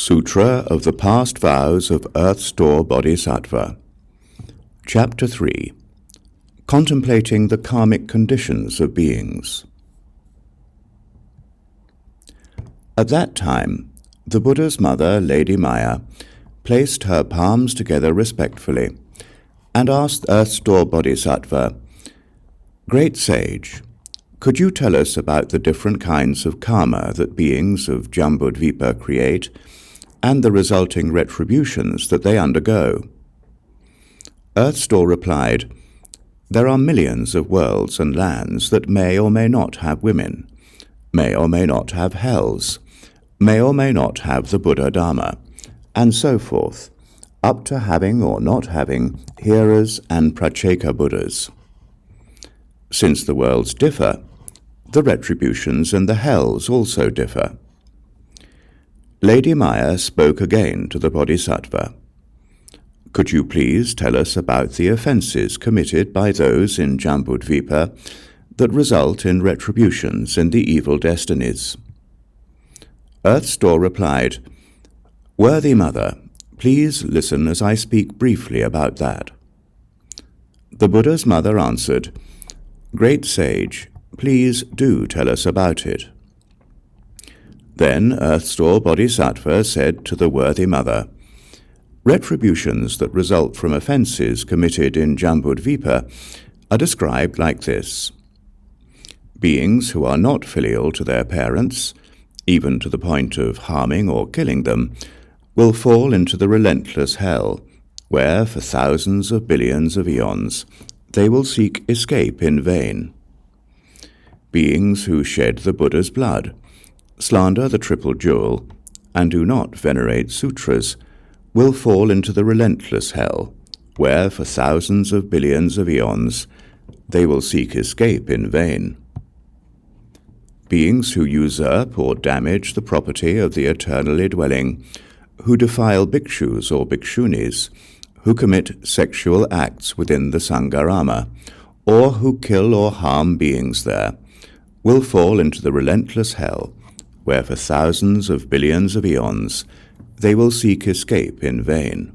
Sutra of the Past Vows of Earth-Store Bodhisattva. Chapter 3. Contemplating the Karmic Conditions of Beings. At that time, the Buddha's mother, Lady Maya, placed her palms together respectfully and asked Earth-Store Bodhisattva, "Great sage, could you tell us about the different kinds of karma that beings of Jambudvipa create and the resulting retributions that they undergo?" Earth-Store replied, "There are millions of worlds and lands that may or may not have women, may or may not have hells, may or may not have the Buddha-Dharma, and so forth, up to having or not having hearers and Pracheka Buddhas. Since the worlds differ, the retributions and the hells also differ." Lady Maya spoke again to the Bodhisattva. "Could you please tell us about the offences committed by those in Jambudvipa that result in retributions in the evil destinies?" Earth-Store replied, "Worthy Mother, please listen as I speak briefly about that." The Buddha's mother answered, "Great sage, please do tell us about it." Then Earth-Store Bodhisattva said to the worthy mother, "Retributions that result from offences committed in Jambudvipa are described like this. Beings who are not filial to their parents, even to the point of harming or killing them, will fall into the relentless hell, where for thousands of billions of eons they will seek escape in vain. Beings who shed the Buddha's blood, slander the triple jewel, and do not venerate sutras, will fall into the relentless hell, where for thousands of billions of eons they will seek escape in vain. Beings who usurp or damage the property of the eternally dwelling, who defile bhikshus or bhikshunis, who commit sexual acts within the Sangharama, or who kill or harm beings there, will fall into the relentless hell, where for thousands of billions of eons they will seek escape in vain.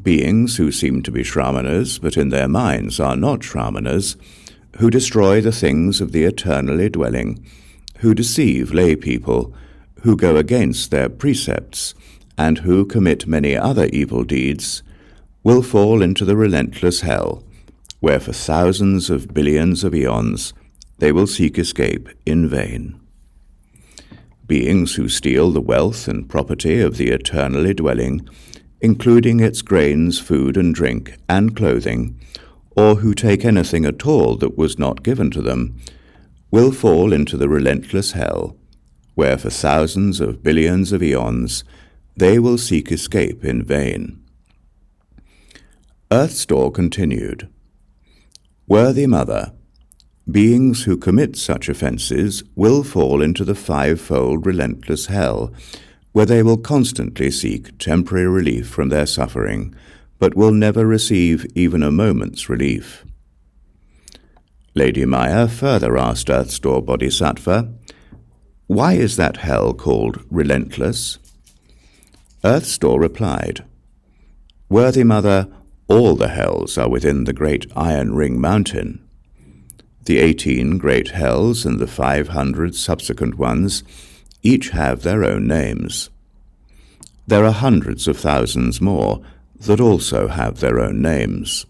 Beings who seem to be Shramanas, but in their minds are not Shramanas, who destroy the things of the eternally dwelling, who deceive lay people, who go against their precepts, and who commit many other evil deeds, will fall into the relentless hell, where for thousands of billions of eons they will seek escape in vain. Beings who steal the wealth and property of the eternally dwelling, including its grains, food and drink, and clothing, or who take anything at all that was not given to them, will fall into the relentless hell, where for thousands of billions of eons they will seek escape in vain." Earth-Store continued, "Worthy Mother, beings who commit such offences will fall into the fivefold relentless hell, where they will constantly seek temporary relief from their suffering, but will never receive even a moment's relief." Lady Maya further asked Earth-Store Bodhisattva, "Why is that hell called relentless?" Earth-Store replied, "Worthy Mother, all the hells are within the great Iron Ring Mountain. The 18 great hells and the 500 subsequent ones each have their own names. There are hundreds of thousands more that also have their own names.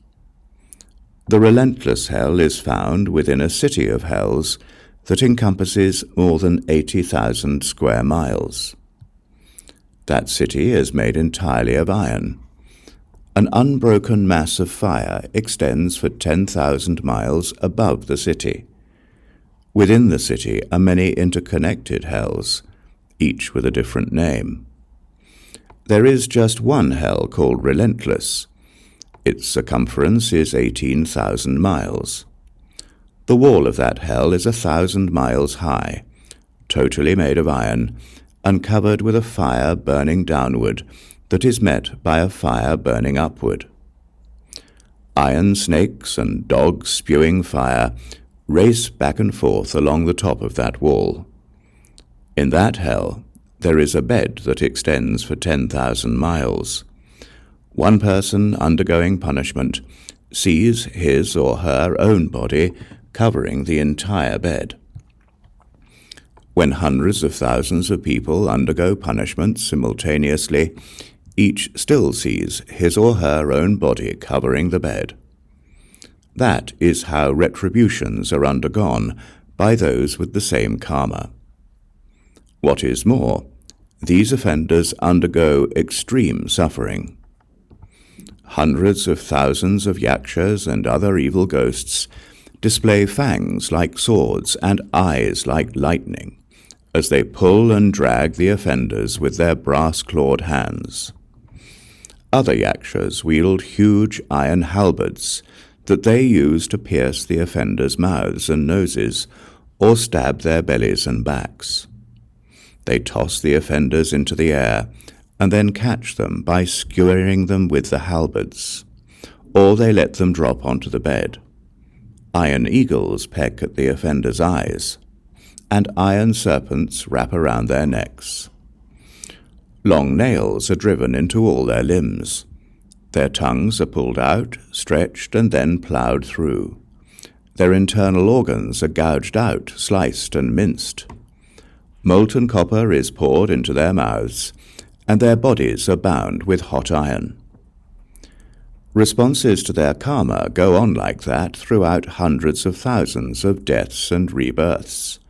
The relentless hell is found within a city of hells that encompasses more than 80,000 square miles. That city is made entirely of iron. An unbroken mass of fire extends for 10,000 miles above the city. Within the city are many interconnected hells, each with a different name. There is just one hell called relentless. Its circumference is 18,000 miles. The wall of that hell is 1,000 miles high, totally made of iron, and covered with a fire burning downward that is met by a fire burning upward. Iron snakes and dogs spewing fire race back and forth along the top of that wall. In that hell, there is a bed that extends for 10,000 miles. One person undergoing punishment sees his or her own body covering the entire bed. When hundreds of thousands of people undergo punishment simultaneously, each still sees his or her own body covering the bed. That is how retributions are undergone by those with the same karma. What is more, these offenders undergo extreme suffering. Hundreds of thousands of yakshas and other evil ghosts display fangs like swords and eyes like lightning, as they pull and drag the offenders with their brass-clawed hands. Other yakshas wield huge iron halberds that they use to pierce the offenders' mouths and noses, or stab their bellies and backs. They toss the offenders into the air, and then catch them by skewering them with the halberds, or they let them drop onto the bed. Iron eagles peck at the offenders' eyes, and iron serpents wrap around their necks. Long nails are driven into all their limbs. Their tongues are pulled out, stretched, and then ploughed through. Their internal organs are gouged out, sliced, and minced. Molten copper is poured into their mouths, and their bodies are bound with hot iron. Responses to their karma go on like that throughout hundreds of thousands of deaths and rebirths.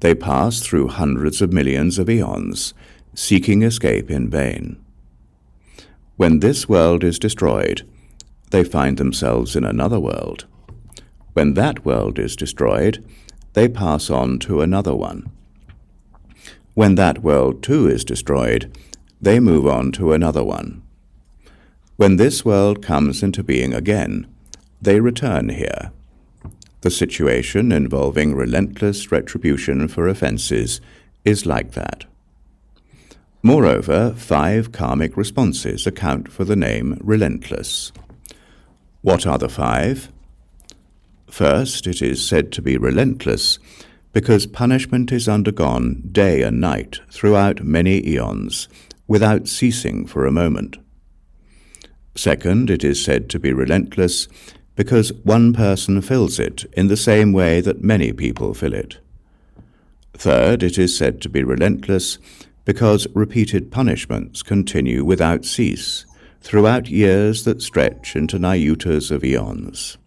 They pass through hundreds of millions of eons, seeking escape in vain. When this world is destroyed, they find themselves in another world. When that world is destroyed, they pass on to another one. When that world too is destroyed, they move on to another one. When this world comes into being again, they return here. The situation involving relentless retribution for offenses is like that. Moreover, 5 karmic responses account for the name relentless. What are the 5? First, it is said to be relentless because punishment is undergone day and night throughout many eons, without ceasing for a moment. Second, it is said to be relentless because one person fills it in the same way that many people fill it. Third, it is said to be relentless because repeated punishments continue without cease throughout years that stretch into nayutas of eons.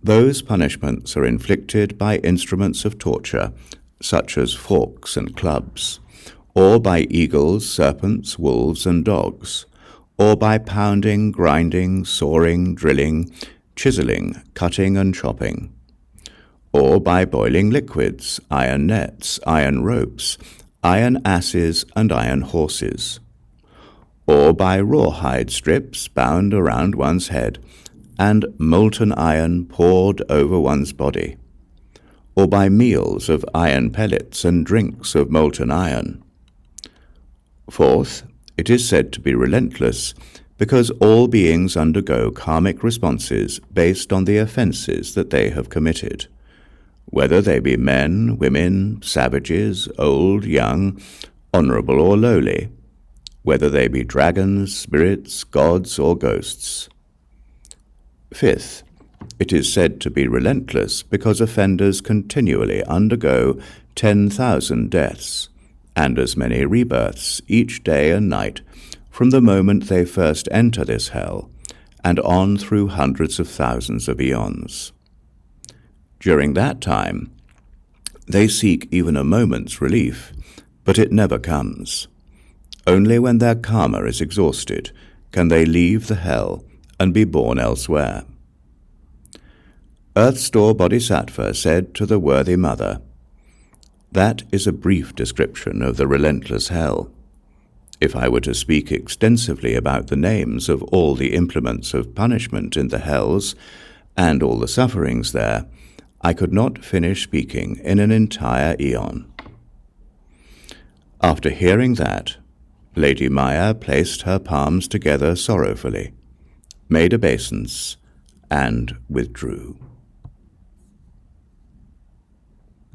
Those punishments are inflicted by instruments of torture, such as forks and clubs, or by eagles, serpents, wolves, and dogs, or by pounding, grinding, sawing, drilling, chiseling, cutting, and chopping, or by boiling liquids, iron nets, iron ropes, iron asses, and iron horses, or by rawhide strips bound around one's head, and molten iron poured over one's body, or by meals of iron pellets and drinks of molten iron. Fourth, it is said to be relentless because all beings undergo karmic responses based on the offenses that they have committed, whether they be men, women, savages, old, young, honorable or lowly, whether they be dragons, spirits, gods, or ghosts. Fifth, it is said to be relentless because offenders continually undergo 10,000 deaths, and as many rebirths each day and night from the moment they first enter this hell, and on through hundreds of thousands of eons. During that time, they seek even a moment's relief, but it never comes. Only when their karma is exhausted can they leave the hell and be born elsewhere. Earth-store Bodhisattva said to the worthy mother, "That is a brief description of the relentless hell. If I were to speak extensively about the names of all the implements of punishment in the hells and all the sufferings there, I could not finish speaking in an entire eon." After hearing that, Lady Maya placed her palms together sorrowfully, made obeisance, and withdrew.